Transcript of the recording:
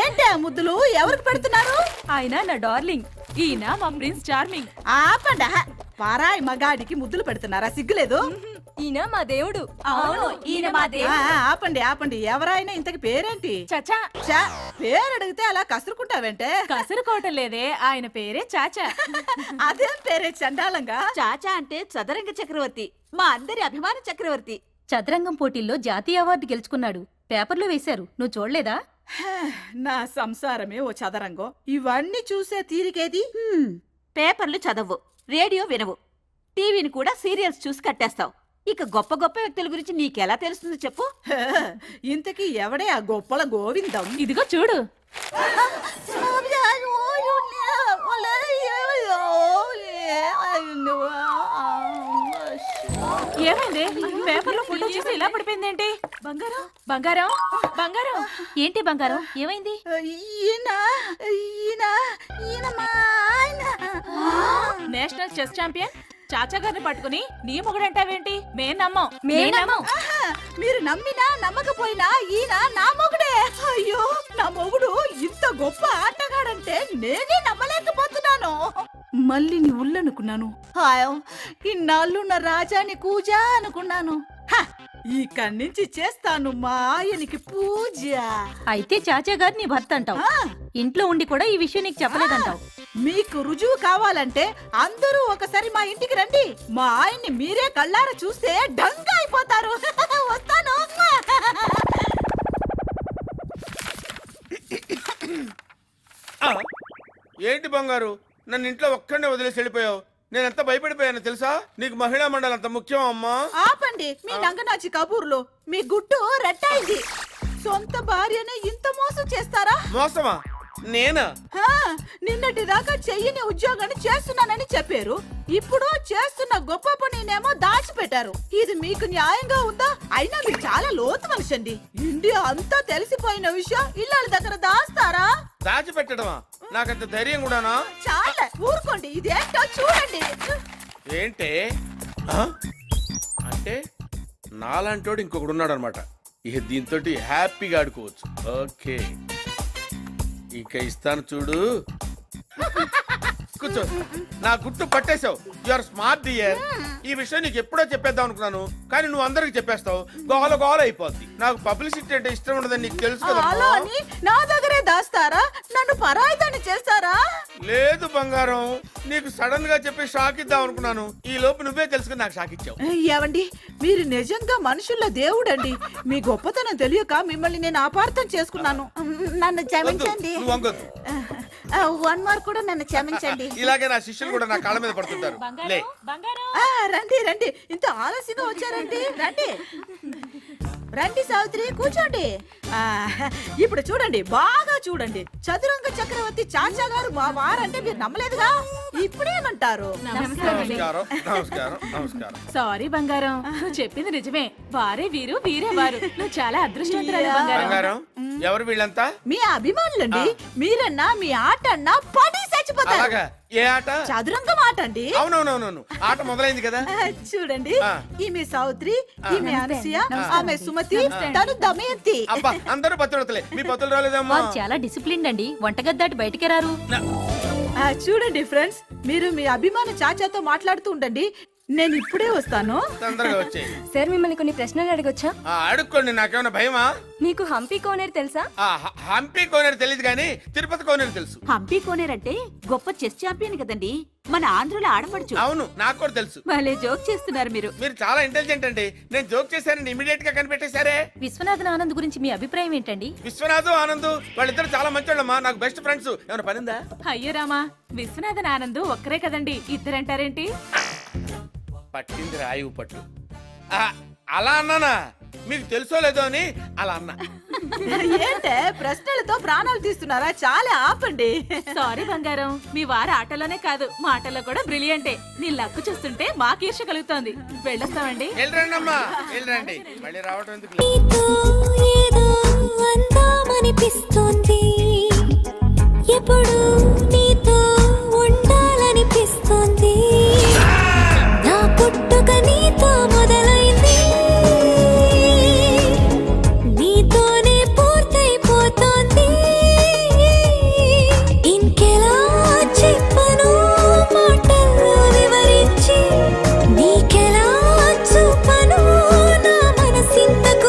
ఏంటి ఆ ముద్దులు ఎవరికి పెడుతున్నారు? ఆయన నా డార్లింగ్, ఈయన మా ప్రిన్స్ చార్మింగ్. ఆపండి, పారాయి మగాడికి ముద్దులు పెడుతున్నారా? సిగ్గులేదు? ఈయన మా దేవుడు. అవును, ఈయన మా దేవుడు. ఆపండి ఆపండి, ఎవరైనా ఇంతకి పేరేంటి? చచా. పేరు అడిగితే అలా కసురుకుంటావంటే? కసురుకోవటం లేదే, ఆయన పేరే చాచా. అదేం పేరే చండాలంగా? చాచా అంటే చదరంగ చక్రవర్తి, మా అందరి అభిమాన చక్రవర్తి. చదరంగం పోటీల్లో జాతీయ అవార్డు గెలుచుకున్నాడు. పేపర్లో వేశారు, నువ్వు చూడలేదా? నా సంసారమే ఓ చదరంగం. ఇవన్నీ చూసే తీరికేది? పేపర్లు చదవు, రేడియో వినవు, టీవీని కూడా సీరియల్స్ చూసి కట్టేస్తావు. ఇక గొప్ప గొప్ప వ్యక్తుల గురించి నీకెలా తెలుస్తుందో చెప్పు. ఇంతకీ ఎవడే ఆ గొప్పల గోవిందం? ఇదిగో చూడు. ఏమైంది? పేపర్లో ఫోటో చూసి ఇలా పడిపోయిందేంటి? బంగారం బంగారం బంగారం. ఏంటి బంగారం, ఏమైంది? నేషనల్ చెస్ ఛాంపియన్ చాచా గారిని పట్టుకుని నీ మొగుడంటావేంటి? మేం నమ్మం. మీరు నమ్మినా నమ్మకపోయినా ఈయన నా మొగుడే. అయ్యో, నా మొగుడు ఇంత గొప్ప ఆటగాడంటే నేనే నమ్మలేకపోతున్నాను. మళ్ళీ నీ ఉల్లనుకున్నాను. ఇన్నాళ్ళు నా రాజాని కూజా అనుకున్నాను. ఇక్కడి నుంచి చేస్తాను మా ఆయనకి పూజ. అయితే చాచా గారు నీ భర్త అంటావు, ఇంట్లో ఉండి కూడా ఈ విషయం నీకు చెప్పలేదంటావు. మీకు రుజువు కావాలంటే అందరూ ఒకసారి మా ఇంటికి రండి. మా ఆయన్ని మీరే కళ్ళారా చూస్తే డంగా అయిపోతారు. వస్తాను. ఏంటి బంగారు, నన్ను ఇంట్లో ఒక్కడే వదిలేసి వెళ్ళిపోయావు? నేనెంత భయపడిపోయాను తెలుసా? నీకు మహిళా మండలి అంత ముఖ్యం అమ్మా? ఆపండి మీ నంగనాచి కబూర్లు. మీ గుట్టు రెట్టయింది. సొంత భార్యనే ఇంత మోసం చేస్తారా? మోసమా? నేనా? నిన్నటి దాకా చెయ్యని ఉద్యోగాన్ని చేస్తున్నానని చెప్పారు. ఇప్పుడు చేస్తున్న గొప్ప పనినేమో దాచిపెట్టారు. ఇది మీకు న్యాయంగా ఉందా? అయినా మీరు చాలా లోతు మనిషి అండి. ఇండియా అంతా తెలిసిపోయిన విషయం ఇళ్ళ దగ్గర దాస్తారా? దాచిపెట్టడమా? నాకంత ధైర్యం కూడానా? చాలా ఊరుకోండి, ఇదేంటో చూడండి. ఏంటే అంటే నాలాంటోడు ఇంకొకడు ఉన్నాడు అనమాట. ఇక దీంతో హ్యాపీగా ఆడుకోవచ్చు. ఓకే, ఇక ఇస్తాను చూడు. కూర్చో. నా గుట్టు పట్టేశావు. You are smart dear. ఈ విషయం నీకు ఎప్పుడో చెప్పేద్దాం అనుకున్నాను, కానీ నువ్వు అందరికి చెప్పేస్తావు. గోల గోల అయిపోద్ది. నాకు పబ్లిసిటీ అంటే ఇష్టం ఉండదని నీకు తెలుసు కదా. అలా అని నా దగ్గరే దాస్తారా? నన్ను పరాయిదాన్ని చేస్తారా? లేదు బంగారం, నీకు సడన్ గా చెప్పి షాక్ ఇద్దాం అనుకున్నాను. ఈ లోపు నువ్వే తెలుసుకుని నాకు షాక్ ఇచ్చావు. ఏవండి, మీరు నిజంగా మనుషుల్లో దేవుడండి. మీ గొప్పతనం తెలియక మిమ్మల్ని నేను అపార్థం చేసుకున్నాను. నన్ను క్షమించండి. వన్ మార్క్ కూడా నన్ను క్షమించండి. ఇలాగే నా శిష్యులు కూడా నా కాళ్ళ మీద పడుతుంటారు. లే, రండి రండి, ఇంత ఆలస్యంగా వచ్చారండి. రండి రండి సావిత్రి, కూర్చోండి. ఇప్పుడు చూడండి, బాగా చూడండి. చదురంగ చక్రవర్తి చాచా గారు మా వారంటే మీరు నమ్మలేదుగా. ఇప్పుడేమంటారు? నమస్కారం నమస్కారం నమస్కారం. సారీ బంగారం, నువ్వు చెప్పింది నిజమే. వారే వీరు, వీరే వారు. నువ్వు చాలా అదృష్టవంతురాలు బంగారం. ఎవరు వీళ్ళంతా? మీ అభిమానులండి. మీరన్నా మీ ఆట అన్నా పడి చచ్చిపోతారు. ఏ ఆట? చదురంగం ఆట అండి. అవునవునవును, ఆట మొదలైంది కదా. చూడండి, ఈమె సావిత్రి, ఈమె అనసూయ, ఆమె సుమతి, తను దమయంతి. అబ్బా, అందరూ పత్రులతలే. మీ పత్రులు రాలేదమ్మా? చాలా డిసిప్లిన్ అండి, వంటగది దాటి బయటికి రారు. చూడండి ఫ్రెండ్స్, మీరు మీ అభిమాన చాచాతో మాట్లాడుతూ ఉండండి. నేను ఇప్పుడే వస్తాను. తొందరగా వచ్చే. సార్, మిమ్మల్ని కొన్ని ప్రశ్నలు అడగొచ్చా? అడుక్కోండి. నాకేమైనా భయమా? మీకు హంపి కోనేరు తెలుసా? హంపి కోనేరు తెలియదు కానీ తిరుపతి కోనేరు తెలుసు. హంపి కోనేరు అంటే గొప్ప చెస్ ఛాంపియన్ కదండి, మన ఆంధ్రలో ఆడపడుచు. అవును, నాకు కూడా తెలుసు. భలే జోక్ చేస్తున్నారు మీరు. మీరు చాలా ఇంటెలిజెంట్ అండి. నేను జోక్ చేశానని ఇమీడియట్ గా కనిపెట్టేశారే. విశ్వనాథన్ ఆనంద్ గురించి మీ అభిప్రాయం ఏంటండి? విశ్వనాథ్ ఆనంద్ వాళ్ళిద్దరు చాలా మంచోళ్ళమ్మా, నాకు బెస్ట్ ఫ్రెండ్స్. ఏమైనా పనిందా? అయ్యో రామా, విశ్వనాథన్ ఆనంద్ ఒక్కరే కదండి, ఇద్దరంటారేంటి? పట్టింది రాయువు పట్టు. అలా అన్నానా? మీకు తెలుసో లేదో అని అలా అన్నా. ఏంటే ప్రశ్నలతో ప్రాణాలు తీస్తున్నారా? చాలా ఆపండి. సారీ బంగారం, మీ వారు ఆటలోనే కాదు మాటల్లో కూడా బ్రిలియంటే. నీ లక్కు చూస్తుంటే మాకు ఈర్ష్య కలుగుతోంది. వెళ్ళొస్తామండి. వెళ్ళరండి అమ్మా, వెళ్ళరండి. మళ్ళీ రావటం ఎందుకు? ఎప్పుడు